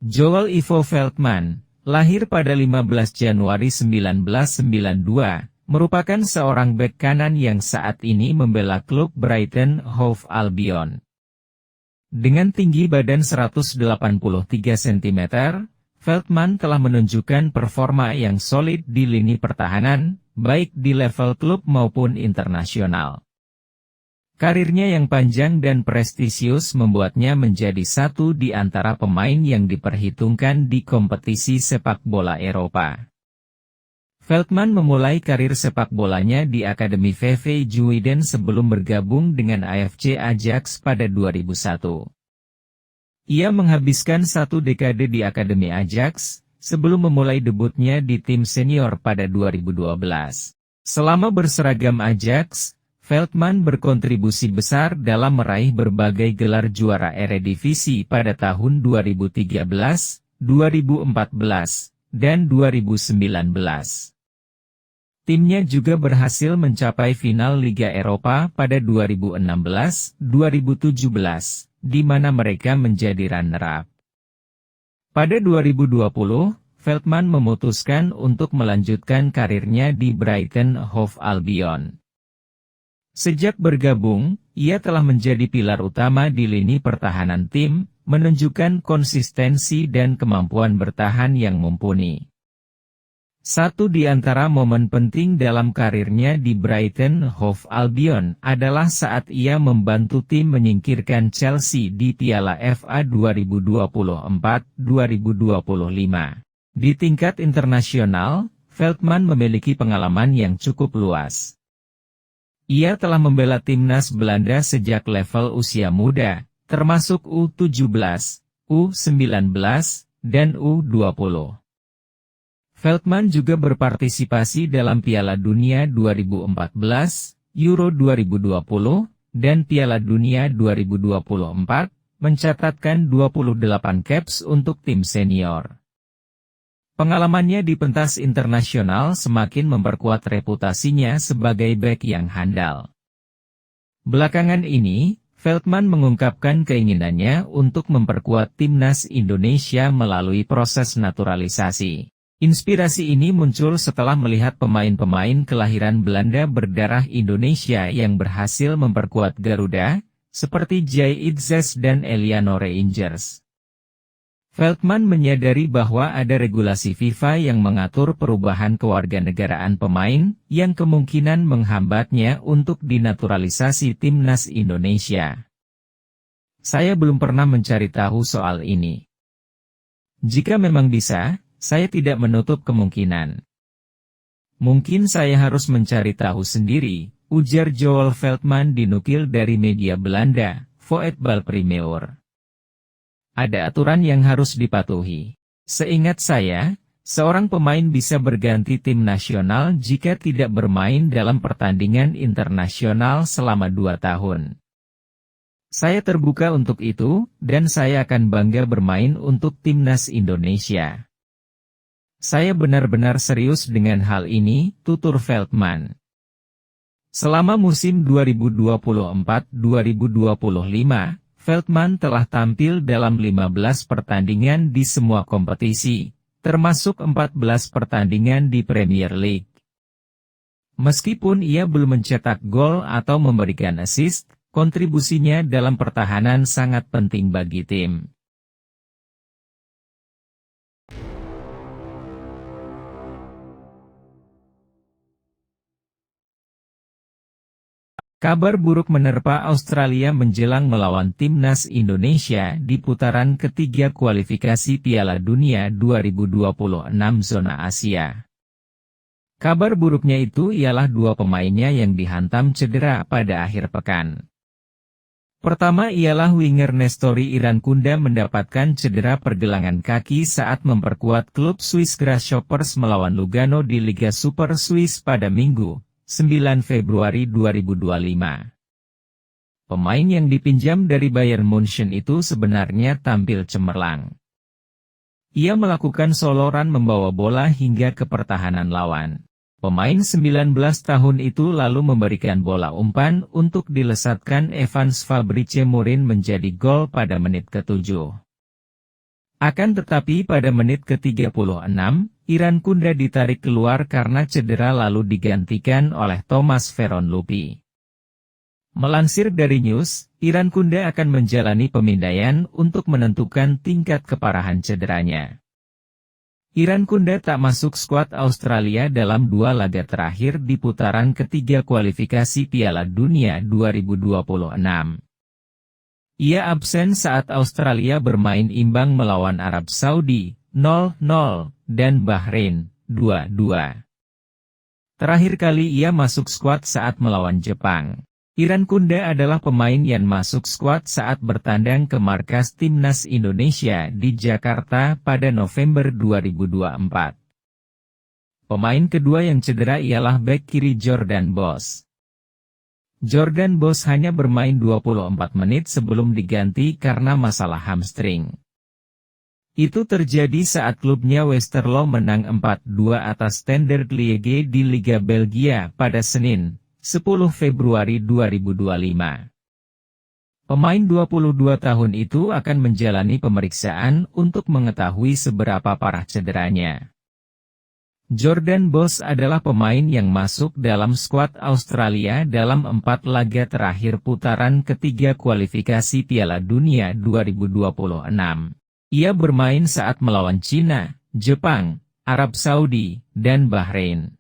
Joel Ivo Veltman, lahir pada 15 Januari 1992, merupakan seorang bek kanan yang saat ini membela klub Brighton Hove Albion. Dengan tinggi badan 183 cm, Veltman telah menunjukkan performa yang solid di lini pertahanan, baik di level klub maupun internasional. Karirnya yang panjang dan prestisius membuatnya menjadi satu di antara pemain yang diperhitungkan di kompetisi sepak bola Eropa. Veltman memulai karir sepak bolanya di Akademi VV Zuiden sebelum bergabung dengan AFC Ajax pada 2001. Ia menghabiskan satu dekade di Akademi Ajax, sebelum memulai debutnya di tim senior pada 2012. Selama berseragam Ajax, Veltman berkontribusi besar dalam meraih berbagai gelar juara Eredivisie pada tahun 2013, 2014, dan 2019. Timnya juga berhasil mencapai final Liga Eropa pada 2016, 2017, di mana mereka menjadi runner-up. Pada 2020, Veltman memutuskan untuk melanjutkan karirnya di Brighton Hove Albion. Sejak bergabung, ia telah menjadi pilar utama di lini pertahanan tim, menunjukkan konsistensi dan kemampuan bertahan yang mumpuni. Satu di antara momen penting dalam karirnya di Brighton Hove Albion adalah saat ia membantu tim menyingkirkan Chelsea di Piala FA 2024-2025. Di tingkat internasional, Veltman memiliki pengalaman yang cukup luas. Ia telah membela timnas Belanda sejak level usia muda, termasuk U17, U19, dan U20. Veltman juga berpartisipasi dalam Piala Dunia 2014, Euro 2020, dan Piala Dunia 2024, mencatatkan 28 caps untuk tim senior. Pengalamannya di pentas internasional semakin memperkuat reputasinya sebagai bek yang handal. Belakangan ini, Veltman mengungkapkan keinginannya untuk memperkuat timnas Indonesia melalui proses naturalisasi. Inspirasi ini muncul setelah melihat pemain-pemain kelahiran Belanda berdarah Indonesia yang berhasil memperkuat Garuda, seperti Jay Idzes dan Eliano Reingers. Veltman menyadari bahwa ada regulasi FIFA yang mengatur perubahan kewarganegaraan pemain, yang kemungkinan menghambatnya untuk dinaturalisasi timnas Indonesia. Saya belum pernah mencari tahu soal ini. Jika memang bisa, saya tidak menutup kemungkinan. Mungkin saya harus mencari tahu sendiri, ujar Joel Veltman dinukil dari media Belanda, Voetbal Primeur. Ada aturan yang harus dipatuhi. Seingat saya, seorang pemain bisa berganti tim nasional jika tidak bermain dalam pertandingan internasional selama 2 tahun. Saya terbuka untuk itu, dan saya akan bangga bermain untuk timnas Indonesia. Saya benar-benar serius dengan hal ini, tutur Veltman. Selama musim 2024-2025, Veltman telah tampil dalam 15 pertandingan di semua kompetisi, termasuk 14 pertandingan di Premier League. Meskipun ia belum mencetak gol atau memberikan assist, kontribusinya dalam pertahanan sangat penting bagi tim. Kabar buruk menerpa Australia menjelang melawan timnas Indonesia di putaran ketiga kualifikasi Piala Dunia 2026 zona Asia. Kabar buruknya itu ialah 2 pemainnya yang dihantam cedera pada akhir pekan. Pertama ialah winger Nestori Irankunda mendapatkan cedera pergelangan kaki saat memperkuat klub Swiss Grasshoppers melawan Lugano di Liga Super Swiss pada Minggu, 9 Februari 2025. Pemain yang dipinjam dari Bayern Munchen itu sebenarnya tampil cemerlang. Ia melakukan soloran membawa bola hingga ke pertahanan lawan. Pemain 19 tahun itu lalu memberikan bola umpan untuk dilesatkan Evans Fabrice Murin menjadi gol pada menit ke-7. Akan tetapi pada menit ke-36, Irankunda ditarik keluar karena cedera lalu digantikan oleh Thomas Veronlupi. Melansir dari News, Irankunda akan menjalani pemindaian untuk menentukan tingkat keparahan cederanya. Irankunda tak masuk skuad Australia dalam 2 laga terakhir di putaran ketiga kualifikasi Piala Dunia 2026. Ia absen saat Australia bermain imbang melawan Arab Saudi, 0-0, dan Bahrain, 2-2. Terakhir kali ia masuk skuad saat melawan Jepang. Irankunda adalah pemain yang masuk skuad saat bertandang ke markas Timnas Indonesia di Jakarta pada November 2024. Pemain kedua yang cedera ialah bek kiri Jordan Bos. Jordan Bos hanya bermain 24 menit sebelum diganti karena masalah hamstring. Itu terjadi saat klubnya Westerlo menang 4-2 atas Standard Liège di Liga Belgia pada Senin, 10 Februari 2025. Pemain 22 tahun itu akan menjalani pemeriksaan untuk mengetahui seberapa parah cederanya. Jordan Bos adalah pemain yang masuk dalam skuad Australia dalam 4 laga terakhir putaran ketiga kualifikasi Piala Dunia 2026. Ia bermain saat melawan Cina, Jepang, Arab Saudi, dan Bahrain.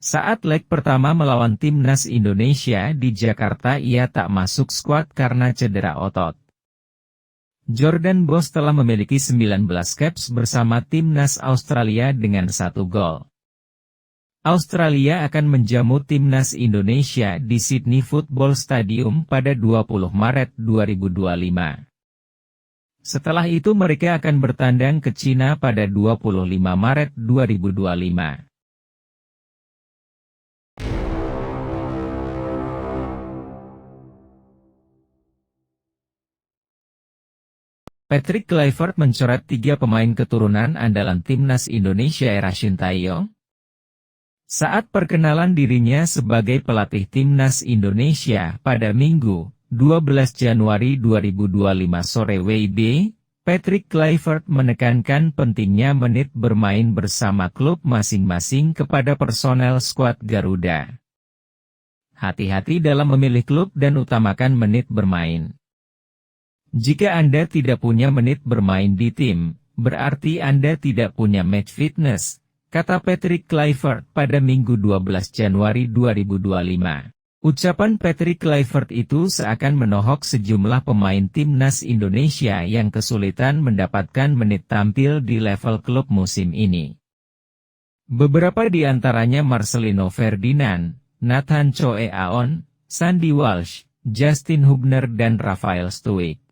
Saat leg pertama melawan Timnas Indonesia di Jakarta ia tak masuk skuad karena cedera otot. Jordan Bos telah memiliki 19 caps bersama Timnas Australia dengan 1 gol. Australia akan menjamu Timnas Indonesia di Sydney Football Stadium pada 20 Maret 2025. Setelah itu mereka akan bertandang ke Cina pada 25 Maret 2025. Patrick Kluivert mencoret 3 pemain keturunan andalan Timnas Indonesia era Sintayong. Saat perkenalan dirinya sebagai pelatih Timnas Indonesia pada Minggu, 12 Januari 2025 sore WIB, Patrick Kluivert menekankan pentingnya menit bermain bersama klub masing-masing kepada personel skuad Garuda. Hati-hati dalam memilih klub dan utamakan menit bermain. Jika Anda tidak punya menit bermain di tim, berarti Anda tidak punya match fitness, kata Patrick Kluivert pada Minggu 12 Januari 2025. Ucapan Patrick Kluivert itu seakan menohok sejumlah pemain Timnas Indonesia yang kesulitan mendapatkan menit tampil di level klub musim ini. Beberapa di antaranya Marcelino Ferdinand, Nathan Choe Aon, Sandy Walsh, Justin Hubner dan Rafael Struijk.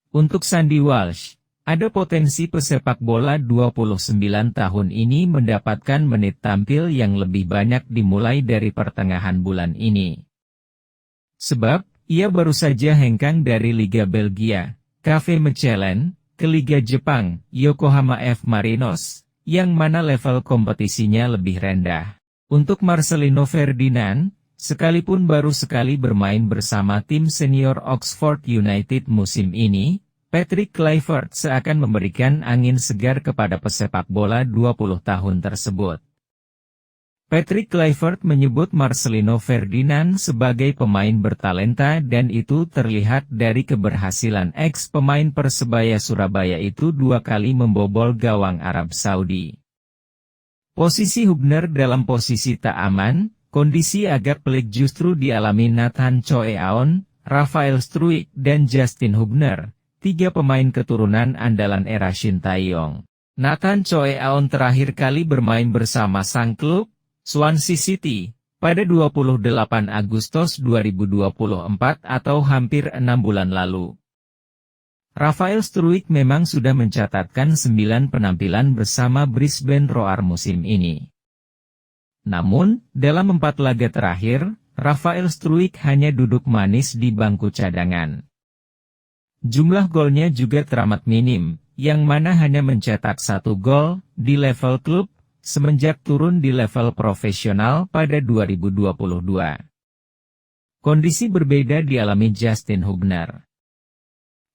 Untuk Sandy Walsh, ada potensi pesepak bola 29 tahun ini mendapatkan menit tampil yang lebih banyak dimulai dari pertengahan bulan ini. Sebab, ia baru saja hengkang dari Liga Belgia, KV Mechelen, ke Liga Jepang, Yokohama F. Marinos, yang mana level kompetisinya lebih rendah. Untuk Marcelino Ferdinand, sekalipun baru sekali bermain bersama tim senior Oxford United musim ini, Patrick Kluivert seakan memberikan angin segar kepada pesepak bola 20 tahun tersebut. Patrick Kluivert menyebut Marcelino Ferdinand sebagai pemain bertalenta dan itu terlihat dari keberhasilan ex-pemain Persebaya Surabaya itu 2 kali membobol gawang Arab Saudi. Posisi Hubner dalam posisi tak aman, kondisi agak pelik justru dialami Nathan Choe Aon, Rafael Struijk dan Justin Hubner. 3 pemain keturunan andalan era Sintayong. Nathan Choe Aon terakhir kali bermain bersama sang klub, Swansea City, pada 28 Agustus 2024 atau hampir 6 bulan lalu. Rafael Struijk memang sudah mencatatkan 9 penampilan bersama Brisbane Roar musim ini. Namun, dalam 4 laga terakhir, Rafael Struijk hanya duduk manis di bangku cadangan. Jumlah golnya juga teramat minim, yang mana hanya mencetak 1 gol di level klub, semenjak turun di level profesional pada 2022. Kondisi berbeda dialami Justin Hubner.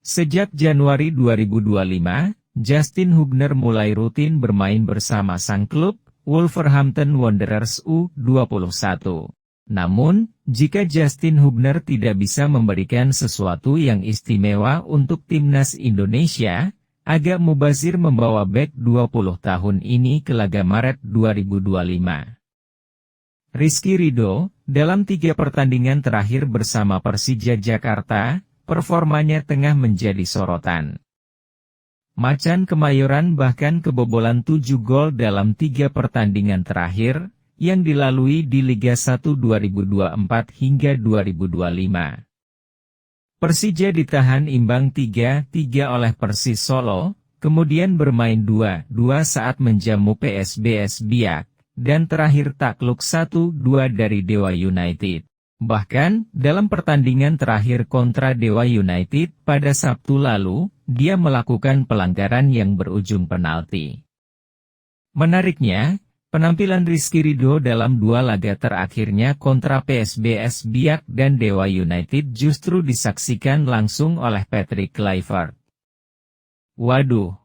Sejak Januari 2025, Justin Hubner mulai rutin bermain bersama sang klub, Wolverhampton Wanderers U21. Namun, jika Justin Hubner tidak bisa memberikan sesuatu yang istimewa untuk timnas Indonesia, agak mubazir membawa bek 20 tahun ini ke laga Maret 2025. Rizky Ridho, dalam 3 pertandingan terakhir bersama Persija Jakarta, performanya tengah menjadi sorotan. Macan Kemayoran bahkan kebobolan 7 gol dalam 3 pertandingan terakhir, yang dilalui di Liga 1 2024 hingga 2025. Persija ditahan imbang 3-3 oleh Persis Solo, kemudian bermain 2-2 saat menjamu PSBS Biak, dan terakhir takluk 1-2 dari Dewa United. Bahkan, dalam pertandingan terakhir kontra Dewa United pada Sabtu lalu, dia melakukan pelanggaran yang berujung penalti. Menariknya, penampilan Rizky Ridho dalam 2 laga terakhirnya kontra PSBS Biak dan Dewa United justru disaksikan langsung oleh Patrick Kluivert. Waduh!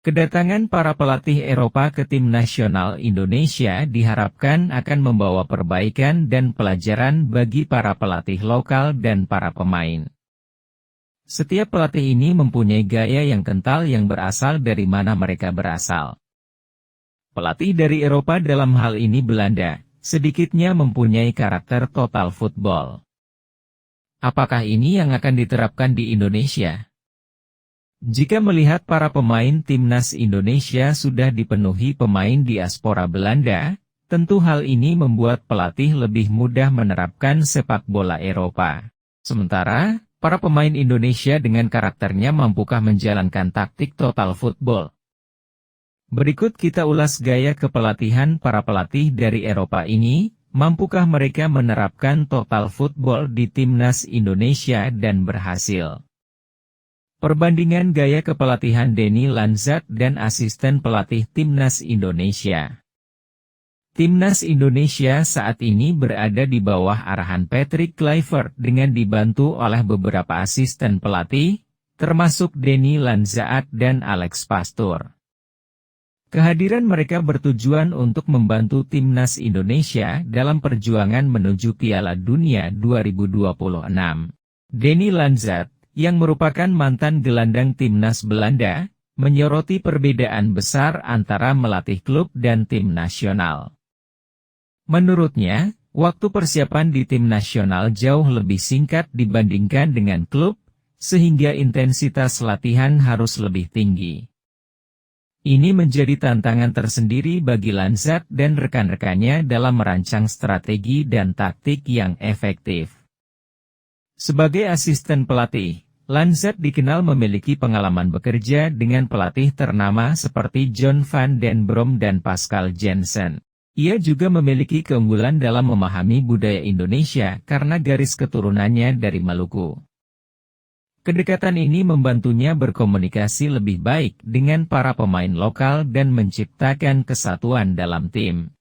Kedatangan para pelatih Eropa ke tim nasional Indonesia diharapkan akan membawa perbaikan dan pelajaran bagi para pelatih lokal dan para pemain. Setiap pelatih ini mempunyai gaya yang kental yang berasal dari mana mereka berasal. Pelatih dari Eropa dalam hal ini Belanda, sedikitnya mempunyai karakter total football. Apakah ini yang akan diterapkan di Indonesia? Jika melihat para pemain timnas Indonesia sudah dipenuhi pemain diaspora Belanda, tentu hal ini membuat pelatih lebih mudah menerapkan sepak bola Eropa. Sementara, para pemain Indonesia dengan karakternya mampukah menjalankan taktik total football? Berikut kita ulas gaya kepelatihan para pelatih dari Eropa ini, mampukah mereka menerapkan total football di timnas Indonesia dan berhasil? Perbandingan gaya kepelatihan Denny Lanzat dan asisten pelatih Timnas Indonesia. Timnas Indonesia saat ini berada di bawah arahan Patrick Kluivert dengan dibantu oleh beberapa asisten pelatih, termasuk Denny Lanzat dan Alex Pastoor. Kehadiran mereka bertujuan untuk membantu Timnas Indonesia dalam perjuangan menuju Piala Dunia 2026. Denny Lanzat, yang merupakan mantan gelandang timnas Belanda, menyoroti perbedaan besar antara melatih klub dan tim nasional. Menurutnya, waktu persiapan di tim nasional jauh lebih singkat dibandingkan dengan klub, sehingga intensitas latihan harus lebih tinggi. Ini menjadi tantangan tersendiri bagi Lanzat dan rekan-rekannya dalam merancang strategi dan taktik yang efektif. Sebagai asisten pelatih, Lanzat dikenal memiliki pengalaman bekerja dengan pelatih ternama seperti John van den Brom dan Pascal Jansen. Ia juga memiliki keunggulan dalam memahami budaya Indonesia karena garis keturunannya dari Maluku. Kedekatan ini membantunya berkomunikasi lebih baik dengan para pemain lokal dan menciptakan kesatuan dalam tim.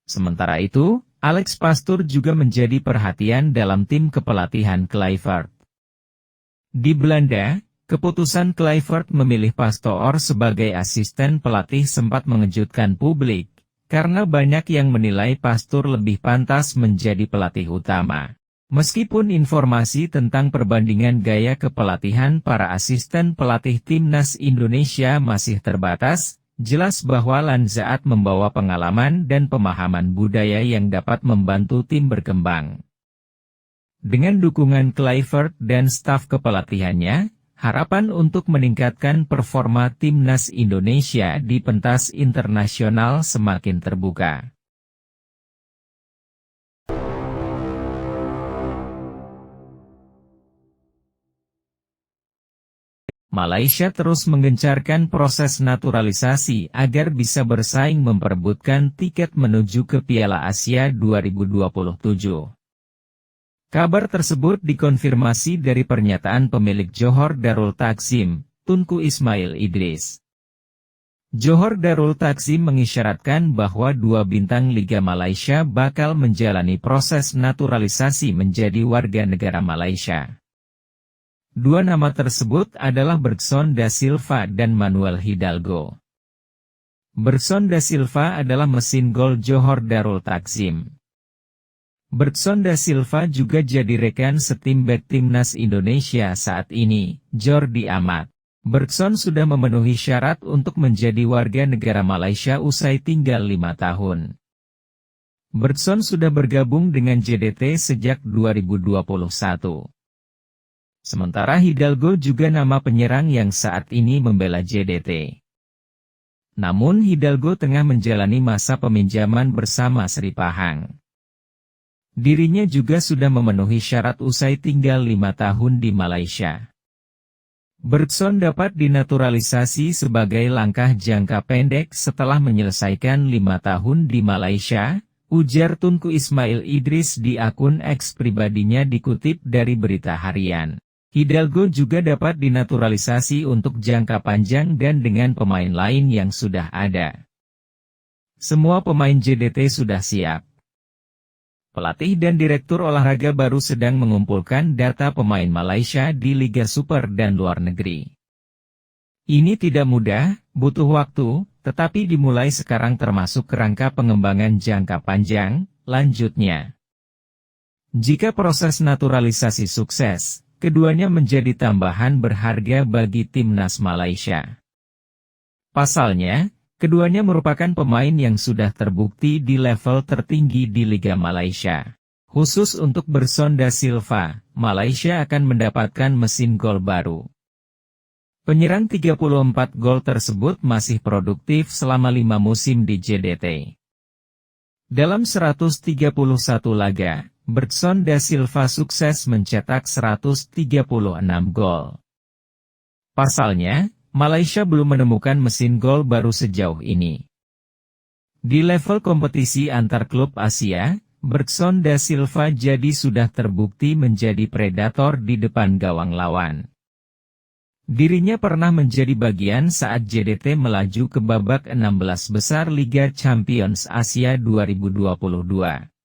Sementara itu, Alex Pastoor juga menjadi perhatian dalam tim kepelatihan Kluivert. Di Belanda, keputusan Kluivert memilih Pastoor sebagai asisten pelatih sempat mengejutkan publik, karena banyak yang menilai Pastoor lebih pantas menjadi pelatih utama. Meskipun informasi tentang perbandingan gaya kepelatihan para asisten pelatih Timnas Indonesia masih terbatas, jelas bahwa Lanzat membawa pengalaman dan pemahaman budaya yang dapat membantu tim berkembang. Dengan dukungan Kluivert dan staf kepelatihannya, harapan untuk meningkatkan performa Timnas Indonesia di pentas internasional semakin terbuka. Malaysia terus menggencarkan proses naturalisasi agar bisa bersaing memperebutkan tiket menuju ke Piala Asia 2027. Kabar tersebut dikonfirmasi dari pernyataan pemilik Johor Darul Takzim, Tunku Ismail Idris. Johor Darul Takzim mengisyaratkan bahwa dua bintang Liga Malaysia bakal menjalani proses naturalisasi menjadi warga negara Malaysia. Dua nama tersebut adalah Bergson da Silva dan Manuel Hidalgo. Bergson da Silva adalah mesin gol Johor Darul Takzim. Bergson da Silva juga jadi rekan setim bek timnas Indonesia saat ini, Jordi Amat. Bergson sudah memenuhi syarat untuk menjadi warga negara Malaysia usai tinggal 5 tahun. Bergson sudah bergabung dengan JDT sejak 2021. Sementara Hidalgo juga nama penyerang yang saat ini membela JDT. Namun Hidalgo tengah menjalani masa peminjaman bersama Sri Pahang. Dirinya juga sudah memenuhi syarat usai tinggal 5 tahun di Malaysia. Bergson dapat dinaturalisasi sebagai langkah jangka pendek setelah menyelesaikan 5 tahun di Malaysia, ujar Tunku Ismail Idris di akun X pribadinya dikutip dari Berita Harian. Hidalgo juga dapat dinaturalisasi untuk jangka panjang dan dengan pemain lain yang sudah ada. Semua pemain JDT sudah siap. Pelatih dan direktur olahraga baru sedang mengumpulkan data pemain Malaysia di Liga Super dan luar negeri. Ini tidak mudah, butuh waktu, tetapi dimulai sekarang termasuk kerangka pengembangan jangka panjang, lanjutnya. Jika proses naturalisasi sukses, keduanya menjadi tambahan berharga bagi timnas Malaysia. Pasalnya, keduanya merupakan pemain yang sudah terbukti di level tertinggi di Liga Malaysia. Khusus untuk Bergson da Silva, Malaysia akan mendapatkan mesin gol baru. Penyerang 34 gol tersebut masih produktif selama 5 musim di JDT. Dalam 131 laga, Bergson da Silva sukses mencetak 136 gol. Pasalnya, Malaysia belum menemukan mesin gol baru sejauh ini. Di level kompetisi antar klub Asia, Bergson da Silva jadi sudah terbukti menjadi predator di depan gawang lawan. Dirinya pernah menjadi bagian saat JDT melaju ke babak 16 besar Liga Champions Asia 2022.